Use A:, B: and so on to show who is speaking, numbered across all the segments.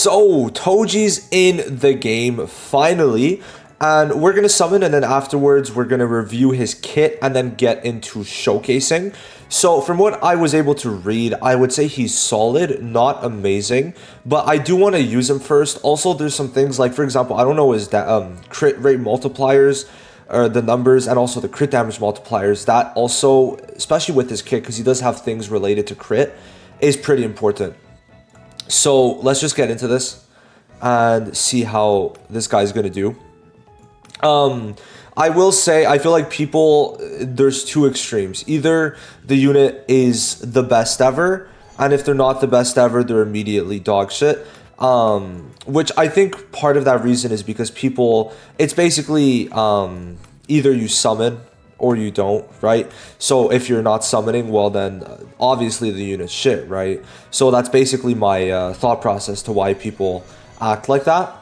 A: So, Toji's in the game finally, and we're gonna summon, and then afterwards we're gonna review his kit and then get into showcasing. So, from what I was able to read, I would say he's solid, not amazing, but I do want to use him first. Also, there's some things like, for example, I don't know his crit rate multipliers, or the numbers, and also the crit damage multipliers. That also, especially with his kit, because he does have things related to crit, is pretty important. So let's just get into this and see how this guy's gonna do. I will say, I feel like people, there's two extremes. Either the unit is the best ever, and if they're not the best ever, they're immediately dog shit. Which I think part of that reason is because people, it's basically either you summon or you don't, right? So if you're not summoning, well then obviously the unit's shit, right? So that's basically my thought process to why people act like that.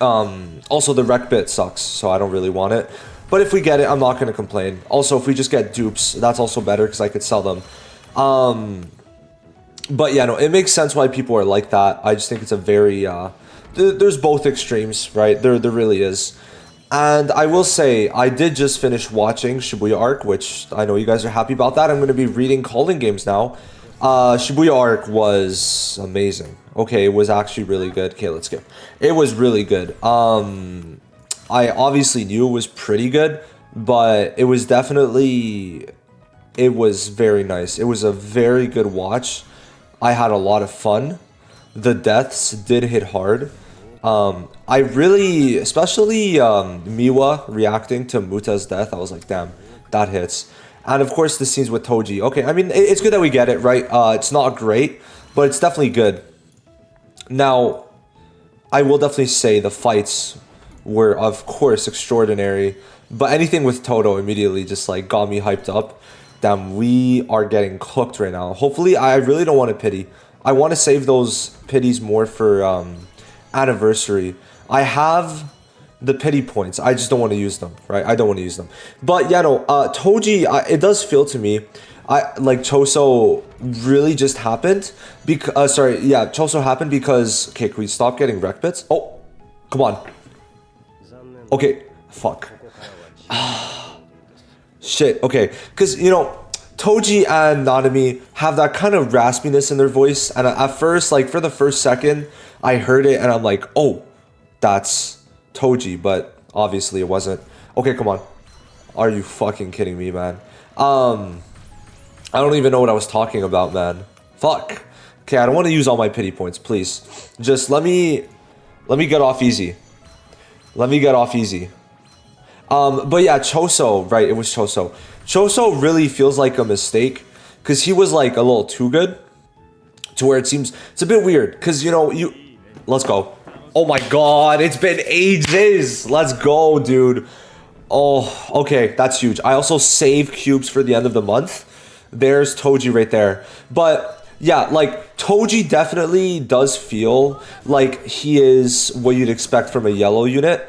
A: Also the rec bit sucks, so I don't really want it, but if we get it, I'm not going to complain. Also, if we just get dupes, that's also better because I could sell them. But yeah, no, it makes sense why people are like that. I just think it's a very there's both extremes, right? There really is. And I will say, I did just finish watching Shibuya Arc, which I know you guys are happy about that. I'm going to be reading calling games now. Shibuya Arc was amazing. Okay, it was actually really good. Okay, let's skip. It was really good. I obviously knew it was pretty good, but it was definitely, it was very nice. It was a very good watch. I had a lot of fun. The deaths did hit hard. I really, especially Miwa reacting to Muta's death, I was like, damn, that hits. And of course, the scenes with Toji. Okay, I mean, it's good that we get it, right? It's not great, but it's definitely good. Now, I will definitely say the fights were, of course, extraordinary. But anything with Toto immediately just like got me hyped up. Damn, we are getting cooked right now. Hopefully, I really don't want to pity. I want to save those pities more for anniversary. I have the pity points. I just don't want to use them, right? I don't want to use them. But yeah, no, Toji, it does feel to me, like Choso really just happened. Choso happened because, okay, can we stop getting wreck bits? Oh, come on. Okay, fuck. Shit, okay. Because, you know, Toji and Nanami have that kind of raspiness in their voice. And at first, like, for the first second, I heard it and I'm like, oh, that's Toji. But obviously it wasn't. Okay, come on. Are you fucking kidding me, man? I don't even know what I was talking about, man. Fuck. Okay, I don't want to use all my pity points, please. Just let me get off easy. Let me get off easy. But yeah, Choso, right, it was Choso. Choso really feels like a mistake because he was like a little too good to where it seems, it's a bit weird because, you know, let's go. Oh my god, it's been ages. Let's go, dude. Oh, okay, that's huge. I also save cubes for the end of the month. There's Toji right there. But yeah, like Toji definitely does feel like he is what you'd expect from a yellow unit.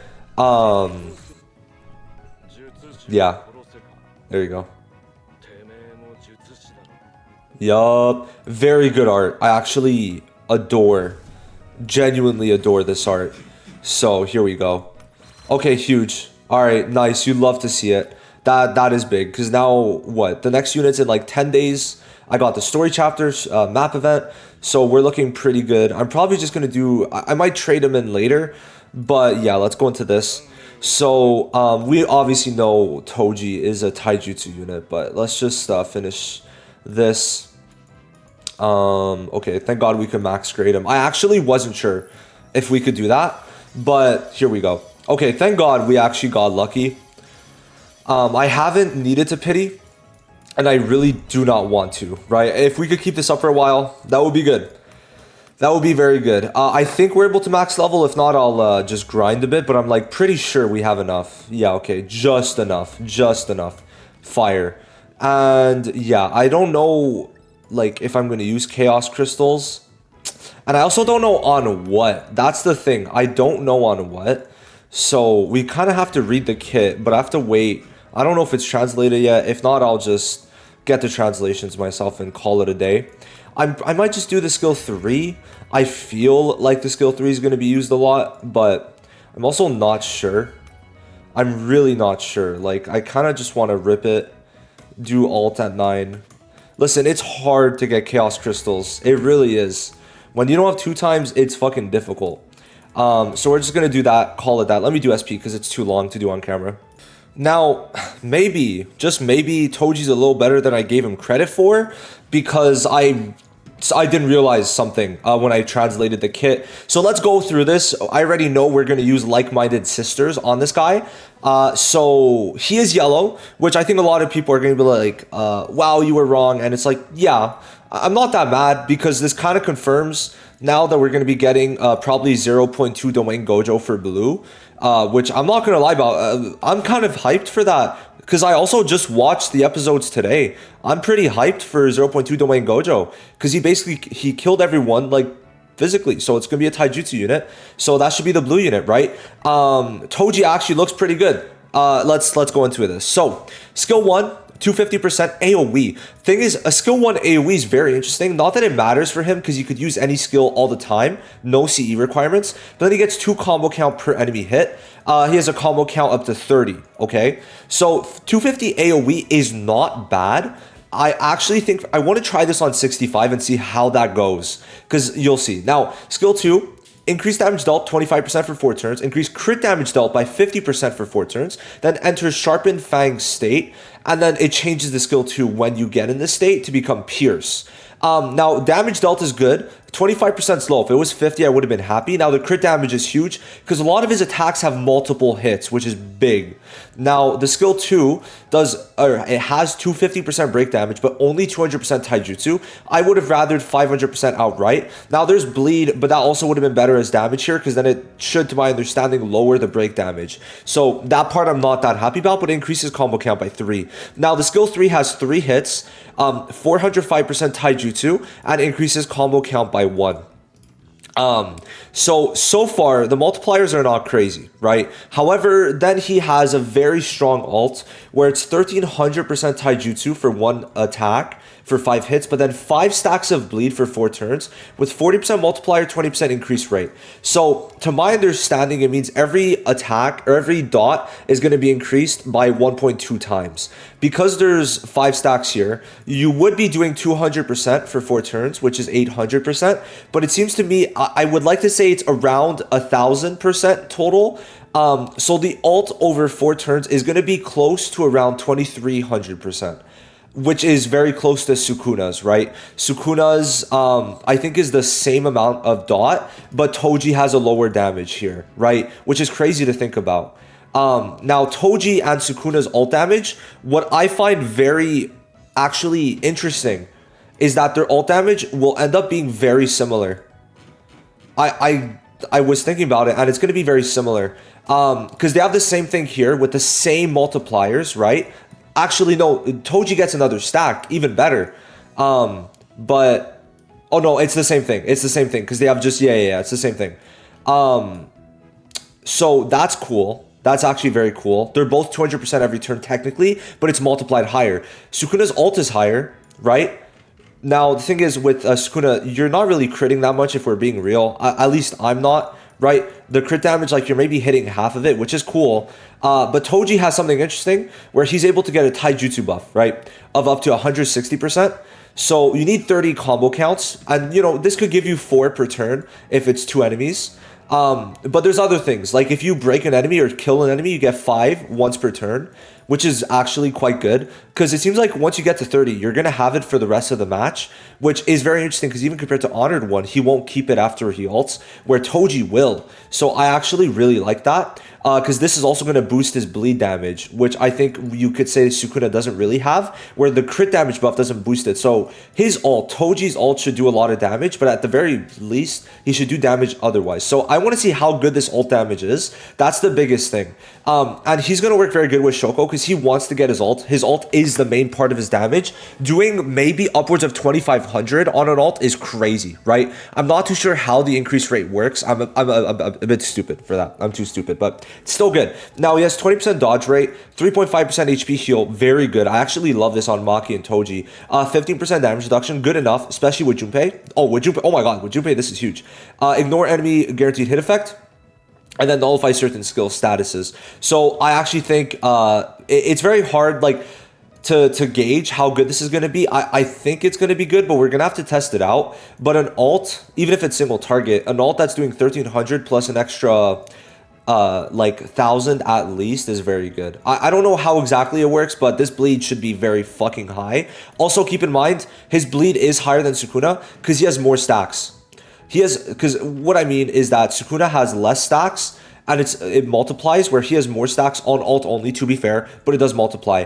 A: Yeah. There you go. Yup. Very good art. I actually genuinely adore this art. So here we go. Okay, huge. Alright, nice. You'd love to see it. That is big. Because now, what? The next unit's in like 10 days. I got the story chapters, map event. So we're looking pretty good. I'm probably just going to do, I might trade him in later. But yeah, let's go into this. So, we obviously know Toji is a taijutsu unit, but let's just finish this. Okay, thank God we could max grade him. I actually wasn't sure if we could do that, but here we go. Okay, thank God we actually got lucky. I haven't needed to pity, and I really do not want to, right? If we could keep this up for a while, that would be good. That would be very good. I think we're able to max level. If not, I'll just grind a bit. But I'm like pretty sure we have enough. Yeah, okay. Just enough. Just enough. Fire. And yeah, I don't know like if I'm going to use chaos crystals. And I also don't know on what. That's the thing. I don't know on what. So we kind of have to read the kit. But I have to wait. I don't know if it's translated yet. If not, I'll just get the translations myself and call it a day. I might just do the skill 3. I feel like the skill 3 is going to be used a lot, but I'm also not sure. I'm really not sure. Like, I kind of just want to rip it, do ult at 9. Listen, it's hard to get Chaos Crystals. It really is. When you don't have 2 times, it's fucking difficult. So we're just going to do that, call it that. Let me do SP because it's too long to do on camera. Now, maybe, just maybe, TOJI's a little better than I gave him credit for, because I didn't realize something when I translated the kit. So let's go through this. I already know we're going to use like-minded sisters on this guy. So he is yellow, which I think a lot of people are going to be like, wow, you were wrong. And it's like, yeah, I'm not that mad, because this kind of confirms now that we're going to be getting probably 0.2 domain Gojo for blue, which I'm not going to lie about. I'm kind of hyped for that, because I also just watched the episodes today. I'm pretty hyped for 0.2 domain Gojo, because he killed everyone, like, physically. So it's going to be a taijutsu unit. So that should be the blue unit, right? TOJI actually looks pretty good. Let's go into this. So skill 1, 250% AoE. Thing is, a skill 1 AoE is very interesting. Not that it matters for him, because you could use any skill all the time. No CE requirements. But then he gets 2 combo count per enemy hit. He has a combo count up to 30, okay? So 250 AoE is not bad. I actually think I want to try this on 65 and see how that goes, because you'll see. Now, skill 2, increase damage dealt 25% for 4 turns, increase crit damage dealt by 50% for 4 turns, then enter Sharpened Fang state, and then it changes the skill 2 when you get in this state to become Pierce. Now, damage dealt is good. 25% slow. If it was 50, I would have been happy. Now, the crit damage is huge because a lot of his attacks have multiple hits, which is big. Now, the skill 2 it has 250% break damage, but only 200% taijutsu. I would have rathered 500% outright. Now, there's bleed, but that also would have been better as damage here, because then it should, to my understanding, lower the break damage. So that part I'm not that happy about, but it increases combo count by 3. Now, the skill 3 has 3 hits, 405% taijutsu, and increases combo count by 1. So far the multipliers are not crazy, right? However, then he has a very strong ult where it's 1300% taijutsu for 1 attack for 5 hits, but then 5 stacks of bleed for 4 turns with 40% multiplier, 20% increase rate. So to my understanding, it means every attack or every dot is going to be increased by 1.2 times. Because there's 5 stacks here, you would be doing 200% for 4 turns, which is 800%. But it seems to me, I would like to say it's around 1000% total. So the ult over 4 turns is going to be close to around 2300%. Which is very close to Sukuna's, right? Sukuna's, I think, is the same amount of dot, but TOJI has a lower damage here, right? Which is crazy to think about. Now, TOJI and Sukuna's ult damage, what I find very actually interesting is that their ult damage will end up being very similar. I was thinking about it, and it's going to be very similar. Because they have the same thing here with the same multipliers, right? Actually, no, TOJI gets another stack, even better. But, oh no, it's the same thing. It's the same thing, because they have just, yeah, it's the same thing. So that's cool. That's actually very cool. They're both 200% every turn technically, but it's multiplied higher. Sukuna's ult is higher, right? Now, the thing is with Sukuna, you're not really critting that much if we're being real. At least I'm not, right? The crit damage, like, you're maybe hitting half of it, which is cool. But TOJI has something interesting where he's able to get a taijutsu buff, right? Of up to 160%. So you need 30 combo counts. And, you know, this could give you 4 per turn if it's 2 enemies. But there's other things. Like, if you break an enemy or kill an enemy, you get 5 once per turn, which is actually quite good. Because it seems like once you get to 30, you're going to have it for the rest of the match, which is very interesting because even compared to Honored One, he won't keep it after he ults, where TOJI will. So I actually really like that. Because this is also going to boost his bleed damage, which I think you could say Sukuna doesn't really have, where the crit damage buff doesn't boost it. So his ult, TOJI's ult, should do a lot of damage, but at the very least, he should do damage otherwise. So I want to see how good this ult damage is. That's the biggest thing. And he's going to work very good with Shoko, because because he wants to get his ult. His ult is the main part of his damage. Doing maybe upwards of 2,500 on an ult is crazy, right? I'm not too sure how the increase rate works. I'm a bit stupid for that. I'm too stupid, but it's still good. Now he has 20% dodge rate, 3.5% HP heal, very good. I actually love this on Maki and TOJI. 15% damage reduction, good enough, especially with Junpei. Oh, with Junpei, oh my god, with Junpei, this is huge. Ignore enemy guaranteed hit effect. And then nullify certain skill statuses. So I actually think it's very hard like to gauge how good this is going to be. I think it's going to be good, but we're going to have to test it out. But an ult, even if it's single target, an ult that's doing 1,300 plus an extra like 1,000 at least is very good. I don't know how exactly it works, but this bleed should be very fucking high. Also keep in mind, his bleed is higher than Sukuna because he has more stacks. He has, because what I mean is that Sukuna has less stacks and it multiplies, where he has more stacks on ult only, to be fair, but it does multiply.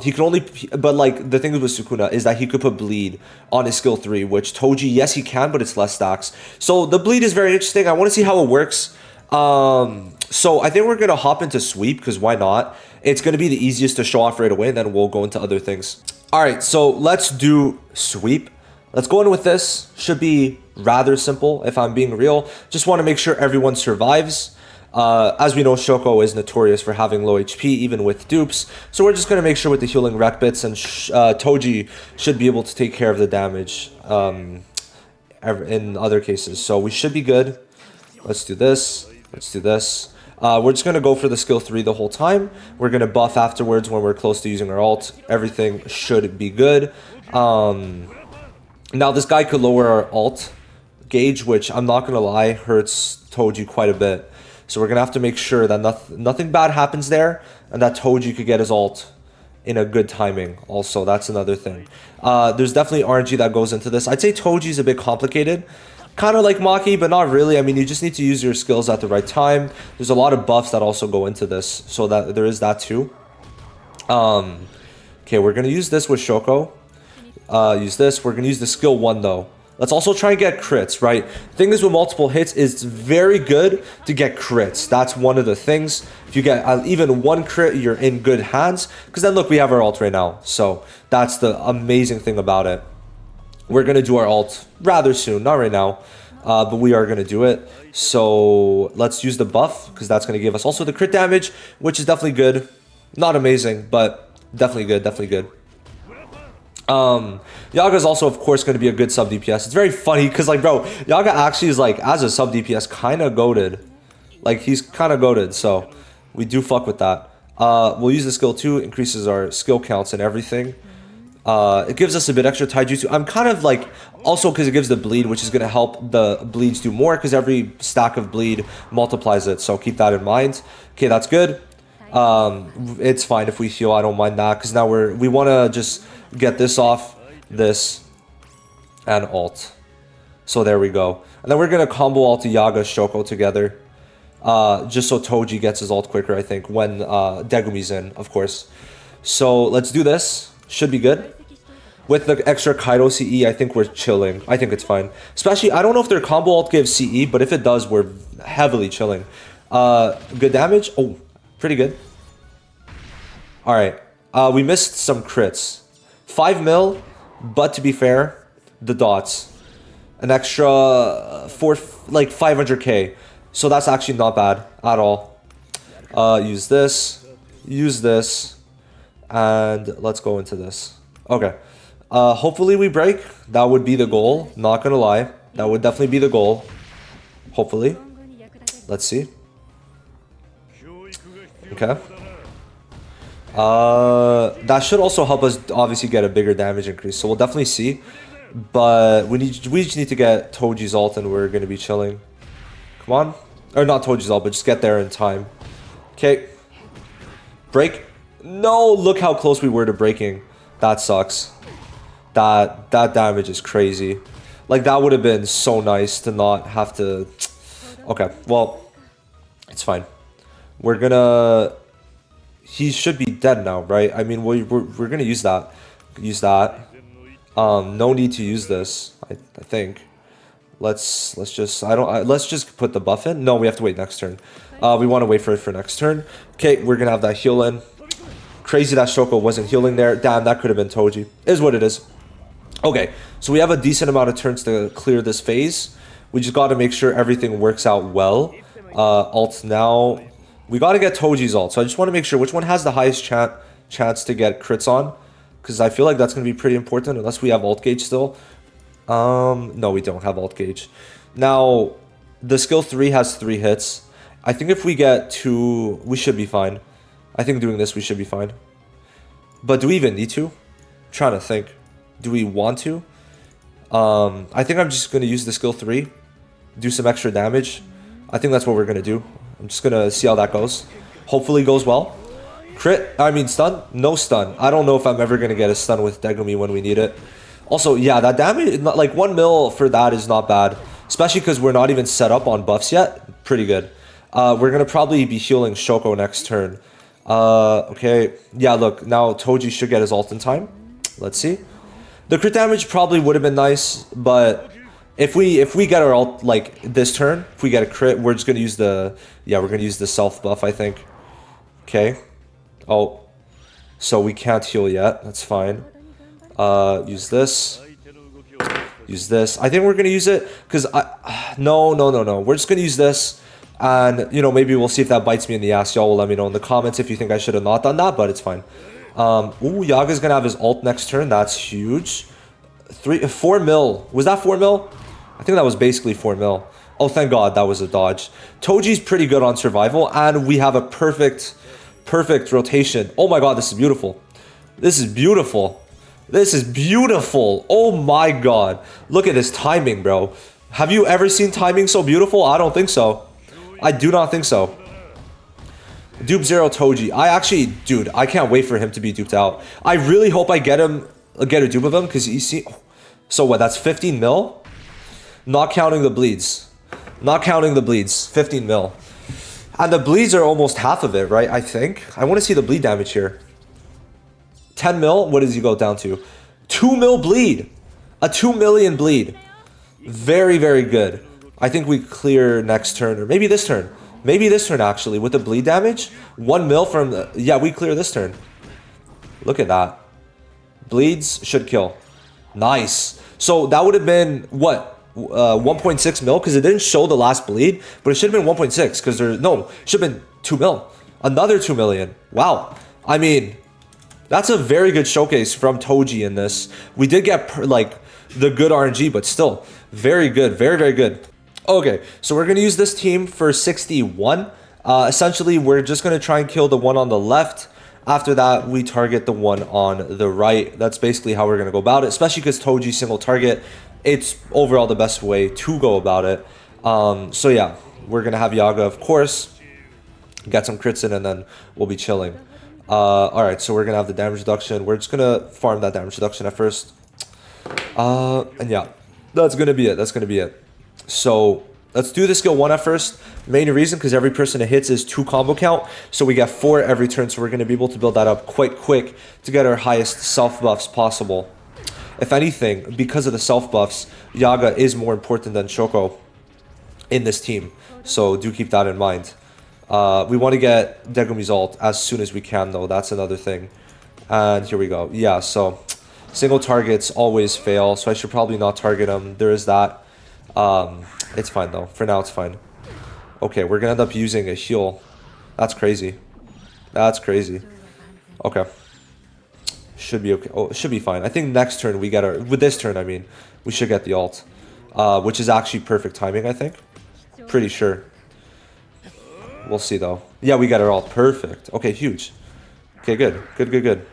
A: He can only, but like the thing with Sukuna is that he could put bleed on his skill 3, which TOJI, yes he can, but it's less stacks. So the bleed is very interesting. I want to see how it works. So I think we're going to hop into sweep, because why not? It's going to be the easiest to show off right away, and then we'll go into other things. All right, so let's do sweep. Let's go in with this. Should be rather simple, if I'm being real. Just want to make sure everyone survives. As we know, Shoko is notorious for having low HP, even with dupes. So we're just going to make sure with the healing rec bits, and TOJI should be able to take care of the damage in other cases. So we should be good. Let's do this. Let's do this. We're just going to go for the skill 3 the whole time. We're going to buff afterwards when we're close to using our ult. Everything should be good. Now, this guy could lower our ult gauge, which I'm not going to lie, hurts TOJI quite a bit. So we're going to have to make sure that nothing bad happens there, and that TOJI could get his ult in a good timing. Also, that's another thing. There's definitely RNG that goes into this. I'd say TOJI is a bit complicated. Kind of like Maki, but not really. I mean, you just need to use your skills at the right time. There's a lot of buffs that also go into this, so that there is that too. Okay, we're going to use this with Shoko. Use this. We're going to use the skill 1 though. Let's also try and get crits, right? Thing is with multiple hits, it's very good to get crits. That's one of the things. If you get even one crit, you're in good hands. Because then look, we have our ult right now. So that's the amazing thing about it. We're going to do our ult rather soon. Not right now, but we are going to do it. So let's use the buff, because that's going to give us also the crit damage, which is definitely good. Not amazing, but definitely good, definitely good. Yaga is also, of course, going to be a good sub DPS. It's very funny because, like, bro, Yaga actually is, like, as a sub DPS, kind of goated. Like, he's kind of goated, so we do fuck with that. We'll use the skill 2, increases our skill counts and everything. It gives us a bit extra taijutsu. I'm kind of, like, also because it gives the bleed, which is going to help the bleeds do more, because every stack of bleed multiplies it, so keep that in mind. Okay, that's good. It's fine if we heal, I don't mind that, because now we want to just get this off, this, and ult. So there we go. And then we're going to combo ult to Yaga Shoko together. Just so TOJI gets his ult quicker, I think, when Degumi's in, of course. So let's do this. Should be good. With the extra Kaido CE, I think we're chilling. I think it's fine. Especially, I don't know if their combo ult gives CE, but if it does, we're heavily chilling. Good damage. Oh, pretty good. Alright. We missed some crits. 5 mil, but to be fair, the dots. An extra 500k. So that's actually not bad at all. Use this, and let's go into this. Okay. Hopefully we break. That would be the goal. Not gonna lie. That would definitely be the goal. Hopefully. Let's see. Okay. That should also help us obviously get a bigger damage increase. So we'll definitely see. But we just need to get TOJI's ult and we're gonna be chilling. Come on. Or not TOJI's ult, but just get there in time. Okay. Break. No, look how close we were to breaking. That sucks. That damage is crazy. Like, that would have been so nice to not have to... Okay, well, it's fine. We're gonna... He should be dead now, right? I mean, we're gonna use that. Use that. No need to use this, I think. Let's just put the buff in. No, we have to wait next turn. We want to wait for it for next turn. Okay, we're gonna have that heal in. Crazy that Shoko wasn't healing there. Damn, that could have been Toji. Is what it is. Okay, so we have a decent amount of turns to clear this phase. We just got to make sure everything works out well. Alt now. We got to get Toji's ult. So I just want to make sure which one has the highest chance to get crits on. Because I feel like that's going to be pretty important unless we have ult gauge still. No, we don't have ult gauge. Now, the skill 3 has 3 hits. I think if we get 2, we should be fine. I think doing this, we should be fine. But do we even need to? I'm trying to think. Do we want to? I think I'm just going to use the skill 3. Do some extra damage. I think that's what we're going to do. I'm just going to see how that goes. Hopefully it goes well. Crit, I mean stun? No stun. I don't know if I'm ever going to get a stun with Degumi when we need it. Also, yeah, that damage, like 1 mil for that is not bad. Especially because we're not even set up on buffs yet. Pretty good. We're going to probably be healing Shoko next turn. Okay. Yeah, look, now Toji should get his ult in time. Let's see. The crit damage probably would have been nice, but if we get our ult like this turn, if we get a crit, we're just going to use the, yeah, we're going to use the self buff, I think. Okay. Oh, so we can't heal yet. That's fine. Use this. Use this. I think we're going to use it because no. We're just going to use this. And, you know, maybe we'll see if that bites me in the ass. Y'all will let me know in the comments if you think I should have not done that, but it's fine. Ooh, Yaga's going to have his ult next turn. That's huge. 4 mil. Was that 4 mil? I think that was basically 4 mil. Oh, thank God that was a dodge. Toji's pretty good on survival, and we have a perfect rotation. Oh my God, this is beautiful. This is beautiful. This is beautiful. Oh my God. Look at this timing, bro. Have you ever seen timing so beautiful? I don't think so. I do not think so. Dupe 0 Toji. I actually, dude, I can't wait for him to be duped out. I really hope I get a dupe of him because you see. So what? That's 15 mil? Not counting the bleeds. Not counting the bleeds. 15 mil. And the bleeds are almost half of it, right? I think. I want to see the bleed damage here. 10 mil? What does he go down to? 2 mil bleed. A 2 million bleed. Very, very good. I think we clear next turn, or maybe this turn. Maybe this turn, actually, with the bleed damage. 1 mil from the... Yeah, we clear this turn. Look at that. Bleeds should kill. Nice. So that would have been, what? 1.6 mil? Because it didn't show the last bleed, but it should have been 1.6. Because there... No, it should have been 2 mil. Another 2 million. Wow. I mean, that's a very good showcase from Toji in this. We did get, like, the good RNG, but still, very good. Very, very good. Okay, so we're going to use this team for 61. Essentially, we're just going to try and kill the one on the left. After that, we target the one on the right. That's basically how we're going to go about it, especially because Toji single target. It's overall the best way to go about it. So yeah, we're going to have Yaga, of course, get some crits in, and then we'll be chilling. Alright, so we're going to have the damage reduction. We're just going to farm that damage reduction at first. And yeah, that's going to be it. That's going to be it. So let's do the skill 1 at first. Main reason, because every person it hits is 2 combo count. So we get 4 every turn. So we're going to be able to build that up quite quick to get our highest self buffs possible. If anything, because of the self buffs, Yaga is more important than Shoko in this team. So do keep that in mind. We want to get Degumi's ult as soon as we can, though. That's another thing. And here we go. Yeah, so single targets always fail. So I should probably not target him. There is that. It's fine though. For now, it's fine. Okay, we're gonna end up using a heal. That's crazy. That's crazy. Okay. Should be okay. Oh, it should be fine. I think next turn we get our... With this turn, I mean, we should get the ult. Which is actually perfect timing, I think. Pretty sure. We'll see though. Yeah, we got our ult. Perfect. Okay, huge. Okay, good. Good.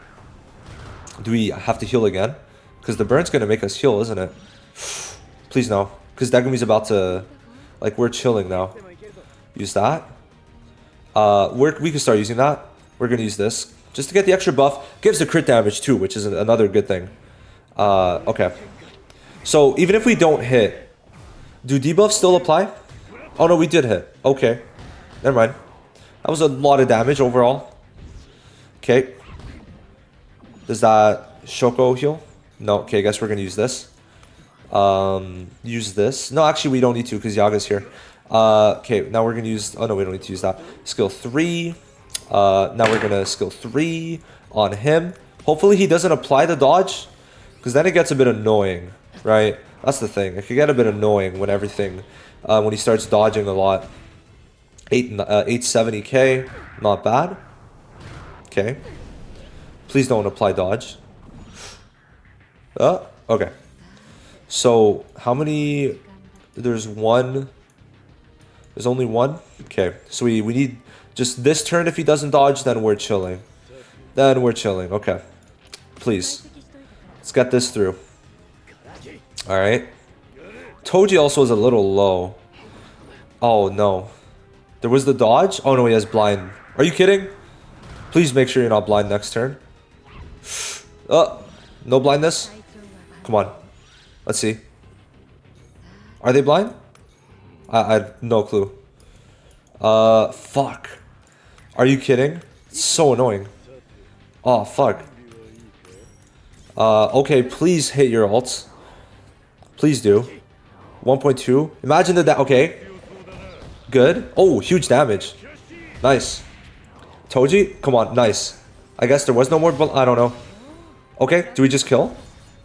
A: Do we have to heal again? Because the burn's gonna make us heal, isn't it? Please no. Because Degumi's about to... Like, we're chilling now. Use that. We can start using that. We're going to use this. Just to get the extra buff. Gives the crit damage too, which is another good thing. Okay. So, even if we don't hit... Do debuffs still apply? Oh no, we did hit. Okay. Never mind. That was a lot of damage overall. Okay. Does that Shoko heal? No. Okay, I guess we're going to use this. Use this. No, actually we don't need to because Yaga's here. Okay, now we're gonna use... Oh no, we don't need to use that. Skill 3. Now we're gonna skill 3 on him. Hopefully he doesn't apply the dodge, because then it gets a bit annoying, right? That's the thing. It could get a bit annoying when when he starts dodging a lot. 870k, not bad. Okay. Please don't apply dodge. Okay. So how many? There's one. There's only one. Okay. So we need just this turn. If he doesn't dodge, then we're chilling. Okay. Please. Let's get this through. All right. Toji also is a little low. Oh no. There was the dodge. Oh no, he has blind. Are you kidding? Please make sure you're not blind next turn. No blindness. Come on. Let's see. Are they blind? I have no clue. Fuck. Are you kidding? It's so annoying. Oh, fuck. Okay, please hit your ults. Please do. 1.2. Imagine that. Okay. Good. Oh, huge damage. Nice. Toji? Come on. Nice. I guess there was no more, but I don't know. Okay. Do we just kill?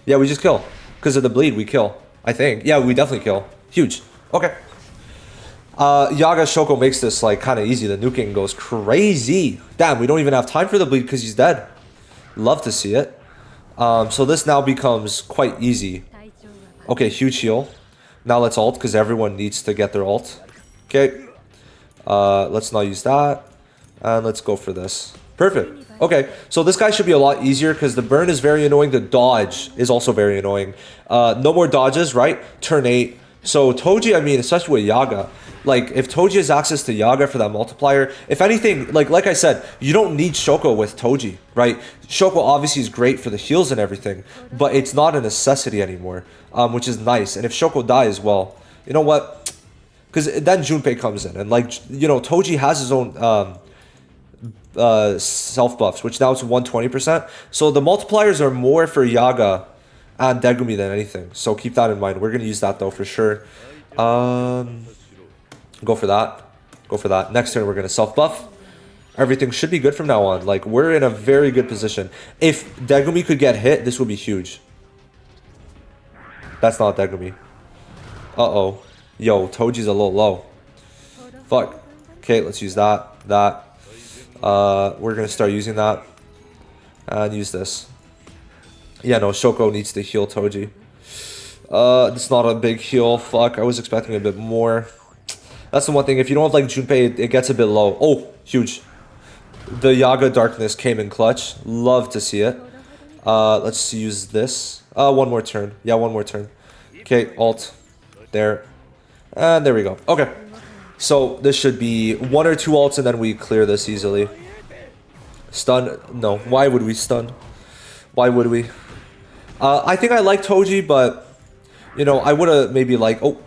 A: Yeah, we just kill. Because of the bleed, we kill. I think. Yeah, we definitely kill. Huge. Okay. Yaga Shoko makes this like kind of easy. The nuking goes crazy. Damn, we don't even have time for the bleed because he's dead. Love to see it. So this now becomes quite easy. Okay, huge heal. Now let's ult because everyone needs to get their ult. Okay. Let's not use that. And let's go for this. Perfect. Okay, so this guy should be a lot easier because the burn is very annoying. The dodge is also very annoying. No more dodges, right? Turn 8. So Toji, I mean, especially with Yaga, like if Toji has access to Yaga for that multiplier, if anything, like I said, you don't need Shoko with Toji, right? Shoko obviously is great for the heals and everything, but it's not a necessity anymore, which is nice. And if Shoko dies, well, you know what? Because then Junpei comes in, and like, you know, Toji has his own self buffs, which now it's 120%. So the multipliers are more for Yaga and Degumi than anything. So keep that in mind. We're gonna use that though for sure. Go for that. Go for that. Next turn we're gonna self buff. Everything should be good from now on. Like we're in a very good position. If Degumi could get hit, this would be huge. That's not Degumi. Uh-oh. Yo, Toji's a little low. Fuck. Okay, let's use that. We're gonna start using that. And use this. Yeah, no, Shoko needs to heal Toji. It's not a big heal. Fuck, I was expecting a bit more. That's the one thing. If you don't have like Junpei, it gets a bit low. Oh, huge. The Yaga Darkness came in clutch. Love to see it. Let's use this. One more turn. Yeah, one more turn. Okay, ult. There. And there we go. Okay. So this should be 1 or 2 ults and then we clear this easily. Stun? No. Why would we stun? Why would we? I think I like Toji, but you know, I would have maybe like, oh,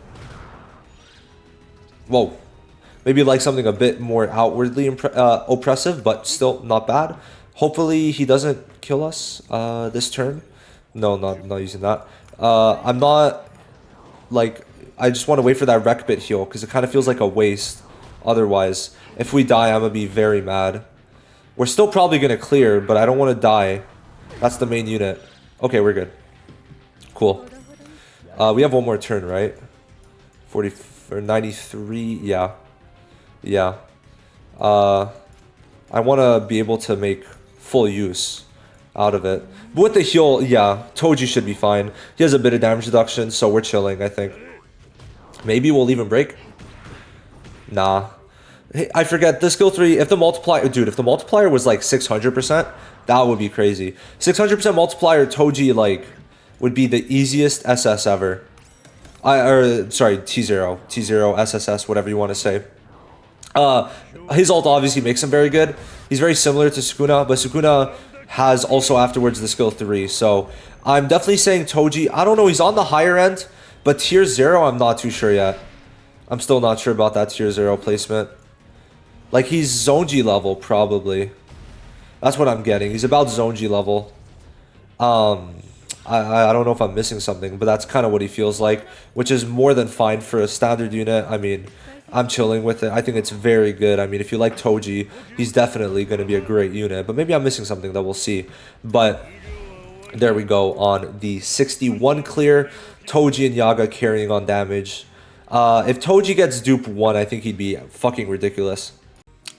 A: whoa, maybe like something a bit more outwardly oppressive, but still not bad. Hopefully he doesn't kill us this turn. No, not using that. I'm not like, I just want to wait for that wreck bit heal because it kind of feels like a waste. Otherwise, if we die, I'm gonna be very mad. We're still probably gonna clear, but I don't want to die. That's the main unit. Okay, we're good. Cool. We have one more turn, right? 40 or 93. Yeah. Yeah. I want to be able to make full use out of it. But with the heal, yeah, Toji should be fine. He has a bit of damage reduction, so we're chilling, I think. Maybe we'll even break. Nah. Hey, I forget, the skill 3, if the multiplier... Dude, if the multiplier was like 600%, that would be crazy. 600% multiplier Toji, like, would be the easiest SS ever. Sorry, T0. T0, SSS, whatever you want to say. His ult obviously makes him very good. He's very similar to Sukuna, but Sukuna has also afterwards the skill 3. So, I'm definitely saying Toji. I don't know, he's on the higher end, but tier 0, I'm not too sure yet. I'm still not sure about that tier 0 placement. Like, he's Zonji level, probably. That's what I'm getting. He's about Zonji level. I don't know if I'm missing something, but that's kind of what he feels like, which is more than fine for a standard unit. I mean, I'm chilling with it. I think it's very good. I mean, if you like Toji, he's definitely going to be a great unit. But maybe I'm missing something that we'll see. But there we go on the 61 clear. Toji and Yaga carrying on damage. If Toji gets dupe 1, I think he'd be fucking ridiculous.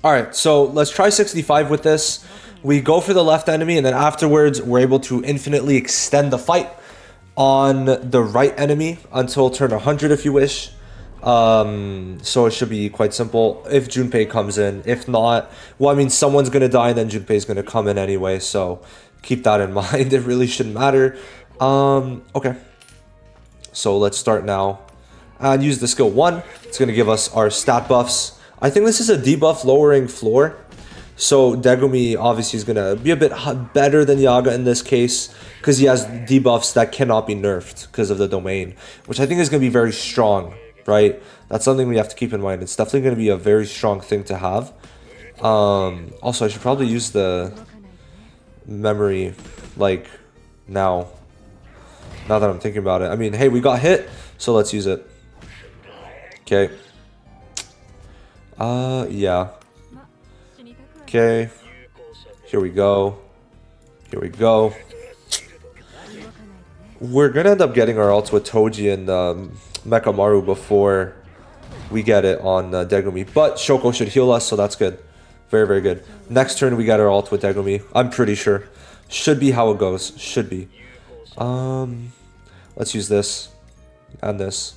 A: Alright, so let's try 65 with this. We go for the left enemy, and then afterwards, we're able to infinitely extend the fight on the right enemy until turn 100 if you wish. So it should be quite simple if Junpei comes in. If not, well, I mean, someone's gonna die, and then Junpei's gonna come in anyway, so keep that in mind. It really shouldn't matter. Okay. So let's start now. And use the skill 1. It's gonna give us our stat buffs. I think this is a debuff lowering floor. So Degumi obviously is going to be a bit better than Yaga in this case, because he has debuffs that cannot be nerfed because of the domain, which I think is going to be very strong, right? That's something we have to keep in mind. It's definitely going to be a very strong thing to have. Also, I should probably use the memory, like, now that I'm thinking about it. I mean, hey, we got hit, so let's use it. Okay. Yeah. Okay. Here we go. Here we go. We're gonna end up getting our ults with Toji and Mekamaru before we get it on Degumi. But Shoko should heal us, so that's good. Very, very good. Next turn, we get our ult with Degumi. I'm pretty sure. Should be how it goes. Should be. Let's use this. And this.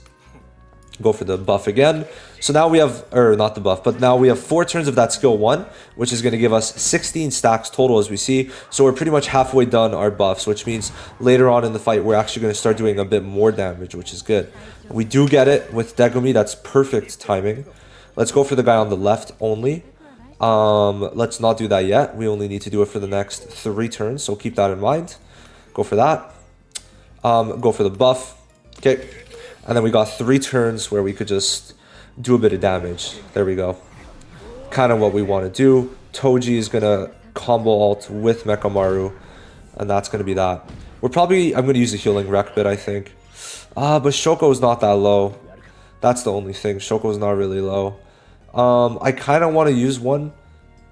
A: Go for the buff again. So now we have, or not the buff, but now we have 4 turns of that skill 1, which is going to give us 16 stacks total as we see. So we're pretty much halfway done our buffs, which means later on in the fight, we're actually going to start doing a bit more damage, which is good. We do get it with Degumi. That's perfect timing. Let's go for the guy on the left only. Let's not do that yet. We only need to do it for the next 3 turns, so keep that in mind. Go for that. Go for the buff. Okay. And then we got 3 turns where we could just do a bit of damage. There we go. Kind of what we want to do. Toji is going to combo ult with Mekamaru. And that's going to be that. I'm going to use a healing wreck bit, I think. But Shoko is not that low. That's the only thing. Shoko is not really low. I kind of want to use one.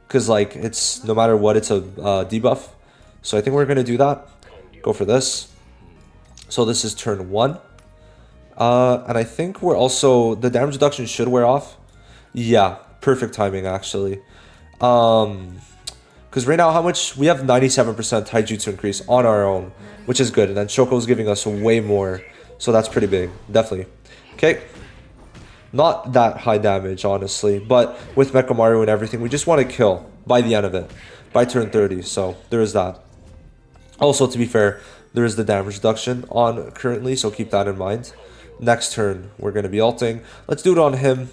A: Because, like, it's no matter what, it's a debuff. So I think we're going to do that. Go for this. So this is turn 1. And I think we're also, the damage reduction should wear off. Yeah, perfect timing actually. Because right now, how much? We have 97% taijutsu increase on our own, which is good. And then Shoko's giving us way more. So that's pretty big, definitely. Okay. Not that high damage, honestly. But with Mekamaru and everything, we just want to kill by the end of it. By turn 30, so there is that. Also, to be fair, there is the damage reduction on currently, so keep that in mind. Next turn, we're going to be ulting. Let's do it on him.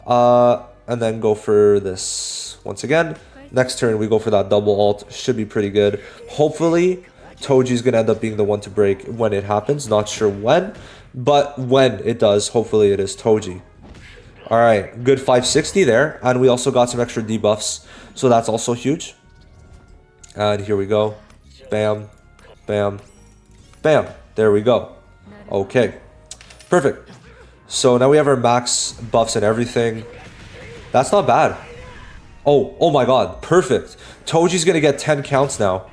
A: And then go for this once again. Next turn, we go for that double ult. Should be pretty good. Hopefully, Toji's going to end up being the one to break when it happens. Not sure when, but when it does, hopefully it is Toji. Alright, good 560 there. And we also got some extra debuffs, so that's also huge. And here we go. Bam, bam, bam. There we go. Okay. Perfect. So now we have our max buffs and everything. That's not bad. Oh my god. Perfect. Toji's going to get 10 counts now.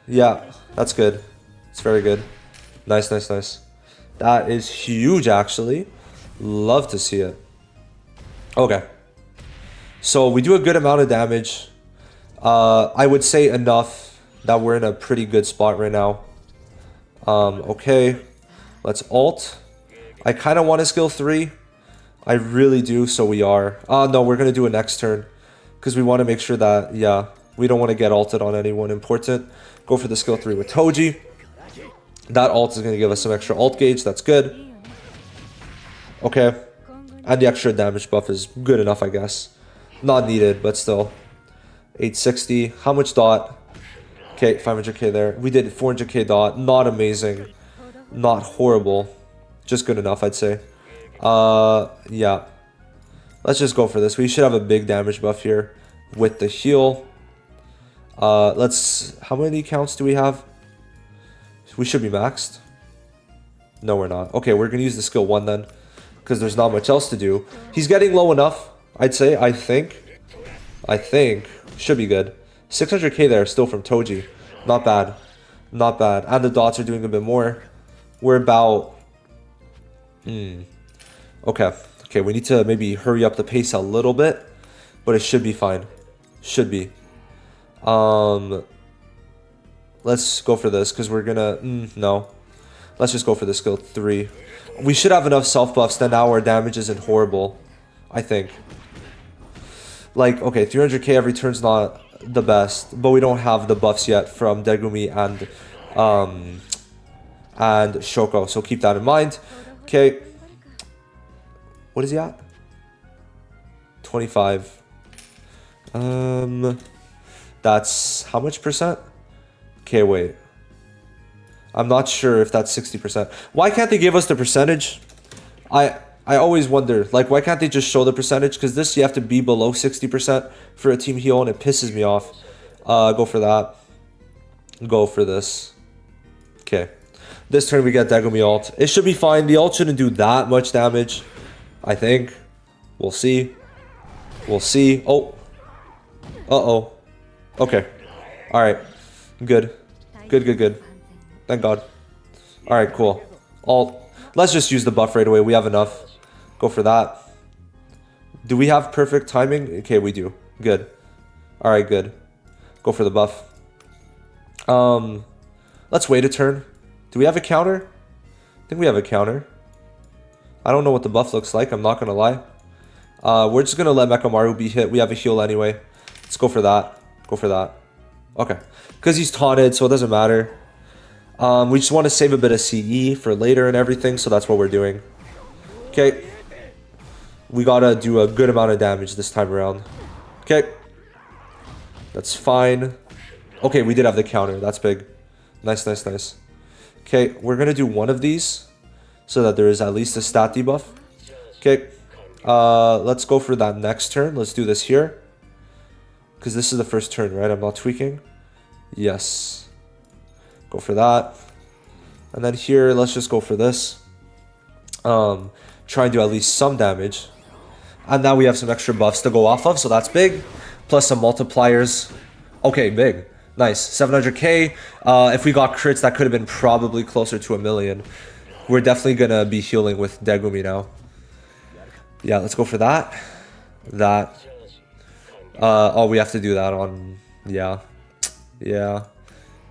A: Yeah, that's good. It's very good. Nice, nice, nice. That is huge, actually. Love to see it. Okay. So we do a good amount of damage. I would say enough that we're in a pretty good spot right now. Okay. Let's ult. I kind of want a skill 3. I really do, so we are. No, we're going to do it next turn. Because we want to make sure that, yeah, we don't want to get ulted on anyone important. Go for the skill 3 with Toji. That ult is going to give us some extra ult gauge. That's good. Okay. And the extra damage buff is good enough, I guess. Not needed, but still. 860. How much dot? Okay, 500k there. We did 400k dot. Not amazing. Not horrible. Just good enough, I'd say. Yeah. Let's just go for this. We should have a big damage buff here with the heal. How many counts do we have? We should be maxed. No, we're not. Okay, we're going to use the skill 1 then. because there's not much else to do. He's getting low enough, I'd say. I think. Should be good. 600k there still from TOJI. Not bad. Not bad. And the dots are doing a bit more. We're about... Okay. Okay, we need to maybe hurry up the pace a little bit. But it should be fine. Should be. Let's go for this, because we're gonna... no. Let's just go for the skill 3. We should have enough self-buffs, then now our damage isn't horrible. I think. Like, okay, 300k every turn's not the best, but we don't have the buffs yet from Degumi and Shoko, so keep that in mind. Okay. What is he at? 25. That's how much percent? Okay, wait. I'm not sure if that's 60%. Why can't they give us the percentage? I always wonder, like, why can't they just show the percentage? Because this, you have to be below 60% for a team heal, and it pisses me off. Go for that. Go for this. Okay. This turn, we get Degumi ult. It should be fine. The ult shouldn't do that much damage, I think. We'll see. We'll see. Oh. Uh-oh. Okay. Alright. Good. Good. Thank God. Alright, cool. Ult. Let's just use the buff right away. We have enough. Go for that. Do we have perfect timing? Okay, we do. Good. Alright, good. Go for the buff. Let's wait a turn. Do we have a counter? I think we have a counter. I don't know what the buff looks like. I'm not going to lie. We're just going to let Mekamaru be hit. We have a heal anyway. Let's go for that. Go for that. Okay. Because he's taunted, so it doesn't matter. We just want to save a bit of CE for later and everything, so that's what we're doing. Okay. We gotta do a good amount of damage this time around. Okay. That's fine. Okay, we did have the counter. That's big. Nice. Okay, we're gonna do one of these so that there is at least a stat debuff. Okay. Let's go for that next turn. Let's do this here. Because this is the first turn, right? I'm not tweaking. Yes. Go for that. And then here, let's just go for this. Try and do at least some damage. And now we have some extra buffs to go off of, so that's big. Plus some multipliers. Okay, big. Nice. 700k. If we got crits, that could have been probably closer to 1 million. We're definitely going to be healing with Degumi now. Yeah, let's go for that. That. Oh, we have to do that on... Yeah.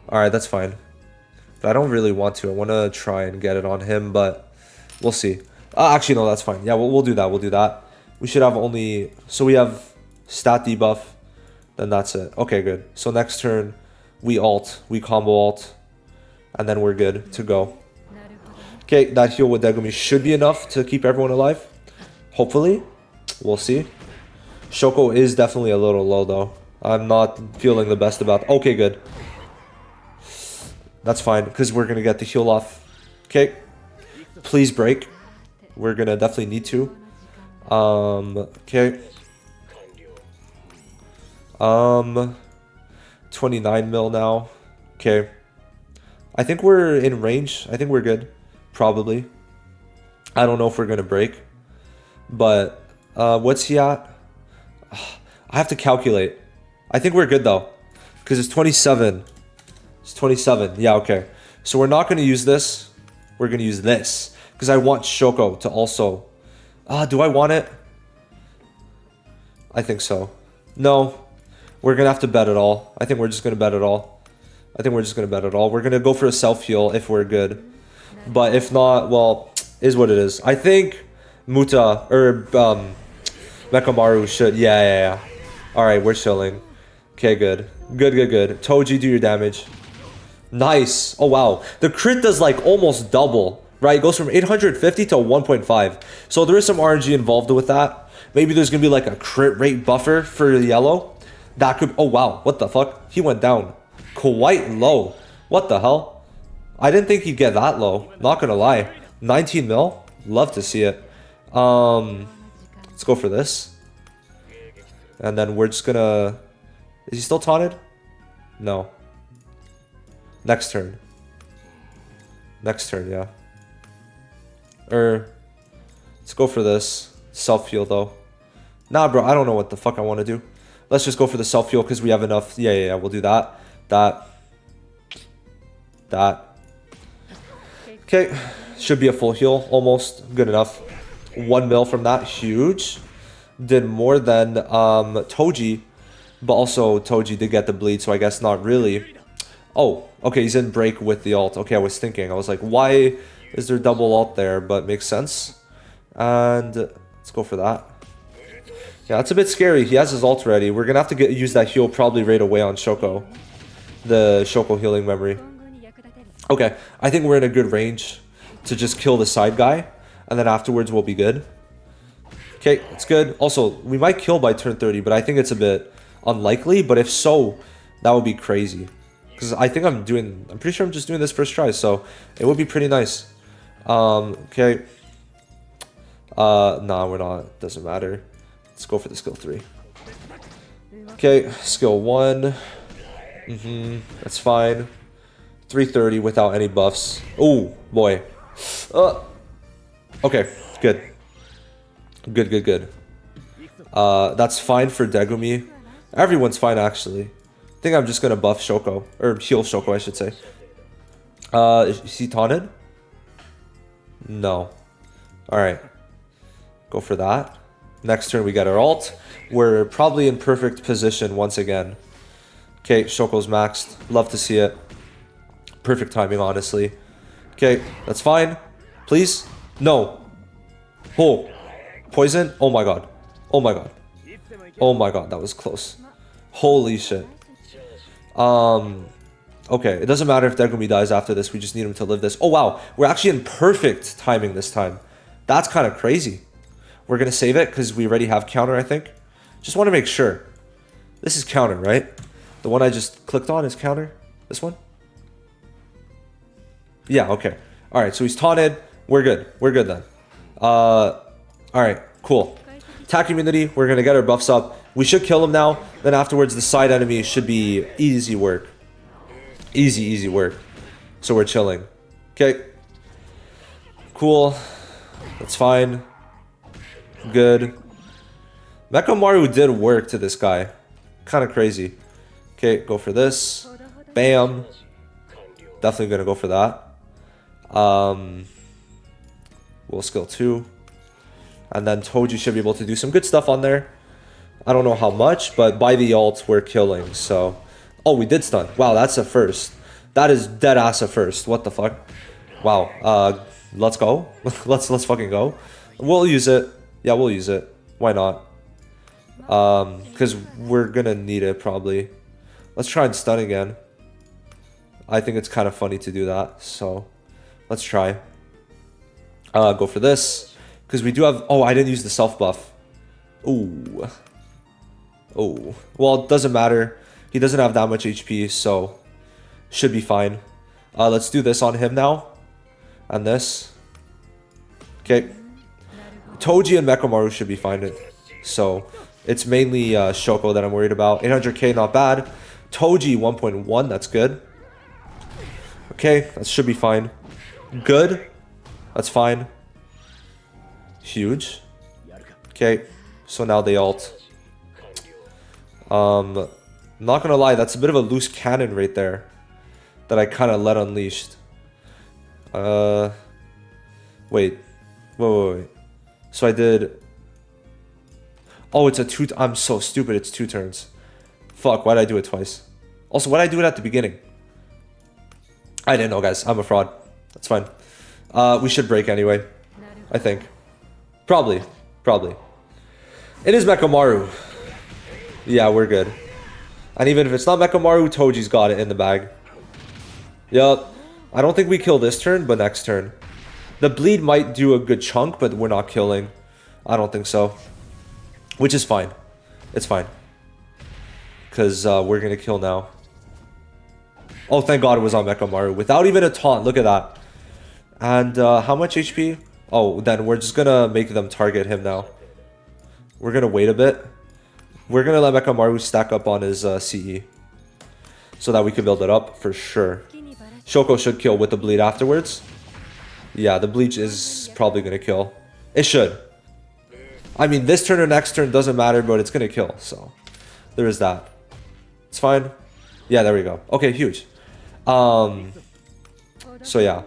A: Alright, that's fine. But I don't really want to. I want to try and get it on him, but we'll see. Actually, no, that's fine. Yeah, we'll do that. We should have only... So we have stat debuff. Then that's it. Okay, good. So next turn, we ult. We combo ult. And then we're good to go. Okay, that heal with Degumi should be enough to keep everyone alive. Hopefully. We'll see. Shoko is definitely a little low, though. I'm not feeling the best about... Okay, good. That's fine, because we're going to get the heal off. Okay. Please break. We're going to definitely need to. Okay. 29 mil now. Okay. I think we're in range. I think we're good. Probably. I don't know if we're going to break. But, what's he at? I have to calculate. I think we're good, though. Because it's 27. It's 27. Yeah, okay. So we're not going to use this. We're going to use this. Because I want Shoko to also... do I want it? I think so. No. We're going to have to bet it all. I think we're just going to bet it all. We're going to go for a self-heal if we're good. But if not, well, is what it is. I think Muta, or Mekamaru should... Yeah. Alright, we're chilling. Okay, good. Good. TOJI, do your damage. Nice. Oh, wow. The crit does, like, almost double. Right? It goes from 850 to 1.5. So there is some RNG involved with that. Maybe there's going to be, like, a crit rate buffer for the yellow. That could... Oh, wow. What the fuck? He went down quite low. What the hell? I didn't think he'd get that low. Not going to lie. 19 mil? Love to see it. Let's go for this. And then we're just going to... Is he still taunted? No. Next turn. Yeah. Let's go for this. Self-heal, though. Nah, bro, I don't know what the fuck I want to do. Let's just go for the self-heal because we have enough. Yeah, we'll do that. That. Okay. Should be a full heal. Almost. Good enough. 1 mil from that. Huge. Did more than TOJI. But also, TOJI did get the bleed, so I guess not really. Oh, okay, he's in break with the ult. Okay, I was thinking. I was like, why is there double ult there? But makes sense. And let's go for that. Yeah, that's a bit scary. He has his ult ready. We're going to have to use that heal probably right away on Shoko. The Shoko healing memory. Okay, I think we're in a good range to just kill the side guy. And then afterwards we'll be good. Okay, it's good. Also, we might kill by turn 30, but I think it's a bit unlikely. But if so, that would be crazy. Because I think I'm pretty sure I'm just doing this first try. So it would be pretty nice. Okay. Nah, we're not. Doesn't matter. Let's go for the skill 3. Okay, skill 1. That's fine. 330 without any buffs. Oh, boy. Okay, good. Good. That's fine for Degumi. Everyone's fine, actually. I think I'm just going to buff Shoko. Or heal Shoko, I should say. Is he taunted? No. Alright. Go for that. Next turn we get our ult. We're probably in perfect position once again. Okay, Shoko's maxed. Love to see it. Perfect timing, honestly. Okay, that's fine. Please? No. Oh. Poison? Oh my god. Oh my god. Oh my god, that was close. Holy shit. Okay, it doesn't matter if Degumi dies after this. We just need him to live this. Oh wow, we're actually in perfect timing this time. That's kind of crazy. We're going to save it because we already have counter, I think. Just want to make sure. This is counter, right? The one I just clicked on is counter. This one? Yeah, okay. Alright, so he's taunted. We're good. We're good then. Alright, cool. Attack immunity. We're going to get our buffs up. We should kill him now. Then afterwards, the side enemy should be easy work. Easy work. So we're chilling. Okay. Cool. That's fine. Good. Mechamaru did work to this guy. Kind of crazy. Okay, go for this. Bam. Definitely gonna go for that. We'll skill 2. And then TOJI should be able to do some good stuff on there. I don't know how much, but by the ult, we're killing, so... Oh, we did stun. Wow, that's a first. That is dead ass a first. What the fuck? Wow. Let's go. let's fucking go. We'll use it. Yeah, we'll use it. Why not? Because we're gonna need it probably. Let's try and stun again. I think it's kind of funny to do that, so let's try. Go for this. Because we do have... Oh, I didn't use the self buff. Ooh. Oh. Well, it doesn't matter. He doesn't have that much HP, so should be fine. Let's do this on him now. And this. Okay. TOJI and Mechamaru should be fine. So it's mainly Shoko that I'm worried about. 800k, not bad. TOJI 1.1, that's good. Okay, that should be fine. Good. That's fine. Huge. Okay, so now they ult. I'm not gonna lie, that's a bit of a loose cannon right there that I kind of let unleashed. Wait. So I did... Oh, it's a 2... I'm so stupid, it's 2 turns. Fuck, why did I do it twice? Also, why did I do it at the beginning? I didn't know, guys. I'm a fraud. That's fine. We should break anyway. I think. Probably. It is Mechamaru. Yeah, we're good. And even if it's not Mechamaru, TOJI's got it in the bag. Yup. I don't think we kill this turn, but next turn. The bleed might do a good chunk, but we're not killing. I don't think so. Which is fine. It's fine. Because we're going to kill now. Oh, thank God it was on Mechamaru. Without even a taunt. Look at that. And how much HP? Oh, then we're just going to make them target him now. We're going to wait a bit. We're going to let Mechamaru stack up on his CE. So that we can build it up for sure. Shoko should kill with the bleed afterwards. Yeah, the bleach is probably going to kill. It should. I mean, this turn or next turn doesn't matter, but it's gonna kill. So there is that. It's fine. Yeah, there we go. Okay, huge. So yeah,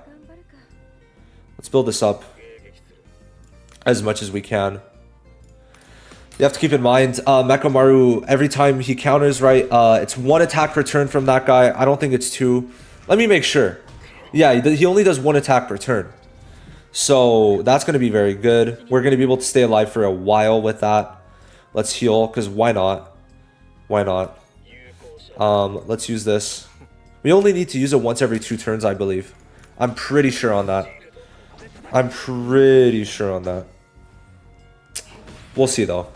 A: let's build this up as much as we can. You have to keep in mind, Mekamaru, every time he counters, right, it's 1 attack per turn from that guy. I don't think it's 2. Let me make sure. Yeah, he only does 1 attack per turn. So that's going to be very good. We're going to be able to stay alive for a while with that. Let's heal, because why not? Why not? Let's use this. We only need to use it once every 2 turns, I believe. I'm pretty sure on that. I'm pretty sure on that. We'll see, though.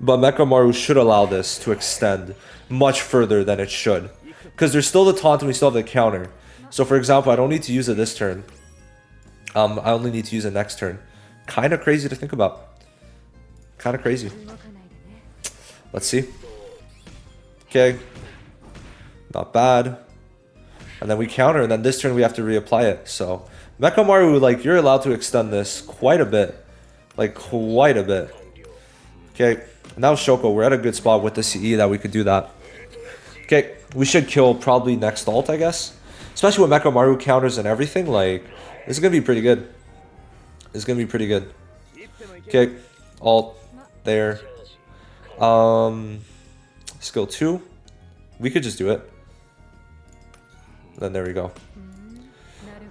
A: But Mekamaru should allow this to extend much further than it should. Because there's still the taunt and we still have the counter. So, for example, I don't need to use it this turn. I only need to use it next turn. Kind of crazy to think about. Kind of crazy. Let's see. Okay. Not bad. And then we counter, and then this turn we have to reapply it. So, Mekamaru, like, you're allowed to extend this quite a bit. Like, quite a bit. Okay. Now Shoko, we're at a good spot with the CE that we could do that. Okay. We should kill probably next ult, I guess. Especially with Mekamaru counters and everything. Like, this is going to be pretty good. It's going to be pretty good. Okay. Ult. There. Skill 2. We could just do it. Then there we go.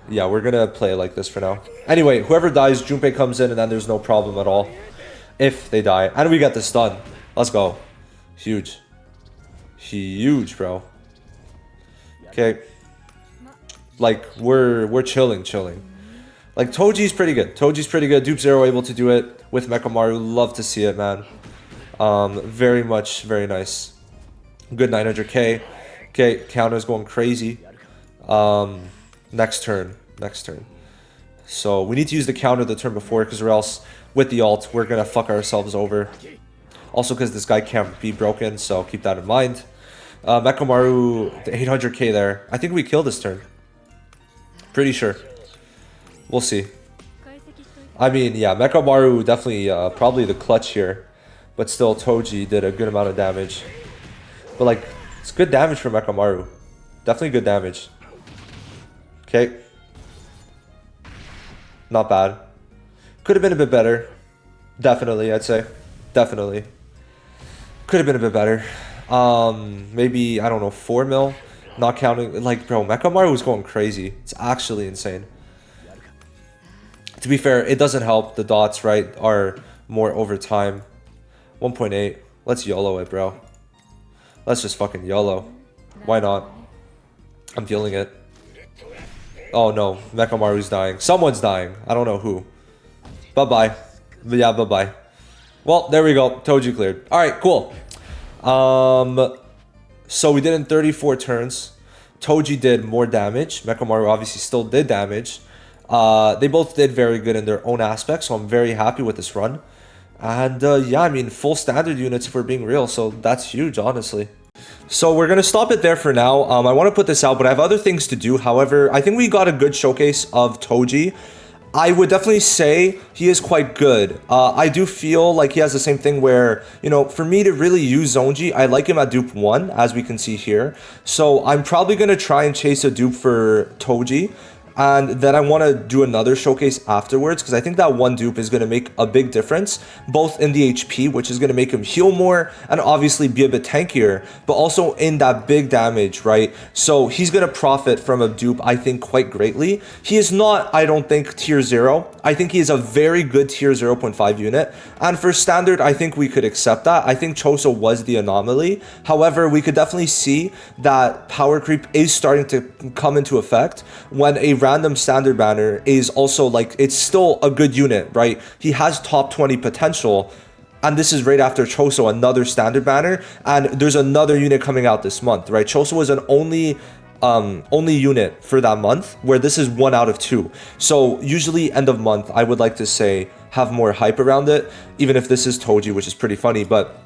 A: Yeah, we're going to play it like this for now. Anyway, whoever dies, Junpei comes in and then there's no problem at all. If they die. And we get the stun. Let's go. Huge. Huge, bro. Okay. Like, we're chilling. Like, Toji's pretty good. Toji's pretty good. Dupe Zero able to do it with Mekamaru. Love to see it, man. Very much, very nice. Good 900k. Okay, counter's going crazy. Next turn. So, we need to use the counter the turn before, because or else, with the ult, we're gonna fuck ourselves over. Also, because this guy can't be broken, so keep that in mind. Mekamaru, the 800k there. I think we kill this turn. Pretty sure. We'll see. I mean, yeah, Mekamaru definitely probably the clutch here. But still, Toji did a good amount of damage. But, like, it's good damage for Mekamaru. Definitely good damage. Okay. Not bad. Could have been a bit better. Definitely, I'd say. Definitely. Could have been a bit better. Maybe, I don't know, 4 mil? Not counting, like, bro, Mekamaru was going crazy. It's actually insane. To be fair, it doesn't help. The dots, right, are more over time. 1.8. Let's YOLO it, bro. Let's just fucking YOLO. Why not? I'm feeling it. Oh, no. Mekamaru's dying. Someone's dying. I don't know who. Bye-bye. Yeah, bye-bye. Well, there we go. Toji cleared. Alright, cool. So we did in 34 turns. Toji did more damage. Mekamaru obviously still did damage. They both did very good in their own aspects, so I'm very happy with this run. And yeah, I mean, full standard units if we're being real, so that's huge, honestly. So we're going to stop it there for now. I want to put this out, but I have other things to do. However, I think we got a good showcase of Toji. I would definitely say he is quite good. I do feel like he has the same thing where, you know, for me to really use Zonji, I like him at dupe 1, as we can see here. So I'm probably going to try and chase a dupe for Toji. And then I want to do another showcase afterwards, because I think that one dupe is going to make a big difference, both in the HP, which is going to make him heal more, and obviously be a bit tankier, but also in that big damage, right? So he's going to profit from a dupe, I think, quite greatly. He is not, I don't think, tier 0. I think he is a very good tier 0.5 unit, and for standard, I think we could accept that. I think Choso was the anomaly. However, we could definitely see that power creep is starting to come into effect when a random standard banner is also, like, it's still a good unit, right? He has top 20 potential, and this is right after Choso, another standard banner, and there's another unit coming out this month, right? Choso was an only unit for that month, where this is 1 out of 2. So usually end of month, I would like to say, have more hype around it, even if this is Toji, which is pretty funny. But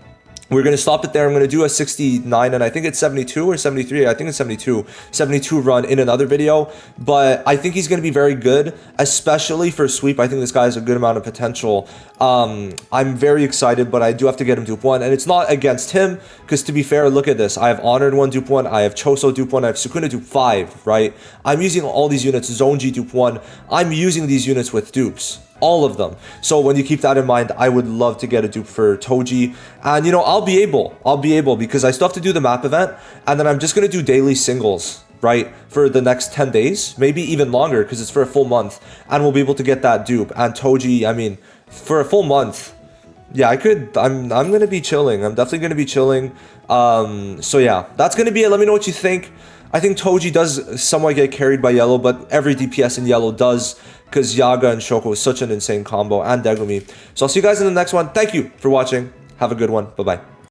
A: We're going to stop it there. I'm going to do a 69 and I think it's 72 or 73. I think it's 72 run in another video. But I think he's going to be very good, especially for sweep. I think this guy has a good amount of potential. I'm very excited, but I do have to get him dupe 1. And it's not against him because, to be fair, look at this. I have Honored 1 dupe 1. I have Choso dupe 1. I have Sukuna dupe 5, right? I'm using all these units. Zonji dupe 1. I'm using these units with dupes. All of them. So when you keep that in mind, I would love to get a dupe for TOJI. And, you know, I'll be able because I still have to do the map event. And then I'm just going to do daily singles, right? For the next 10 days, maybe even longer because it's for a full month. And we'll be able to get that dupe. And TOJI, I mean, for a full month, yeah, I'm going to be chilling. I'm definitely going to be chilling. So yeah, that's going to be it. Let me know what you think. I think TOJI does somewhat get carried by yellow, but every DPS in yellow does because Yaga and Shoko is such an insane combo, and Degumi. So I'll see you guys in the next one. Thank you for watching. Have a good one. Bye-bye.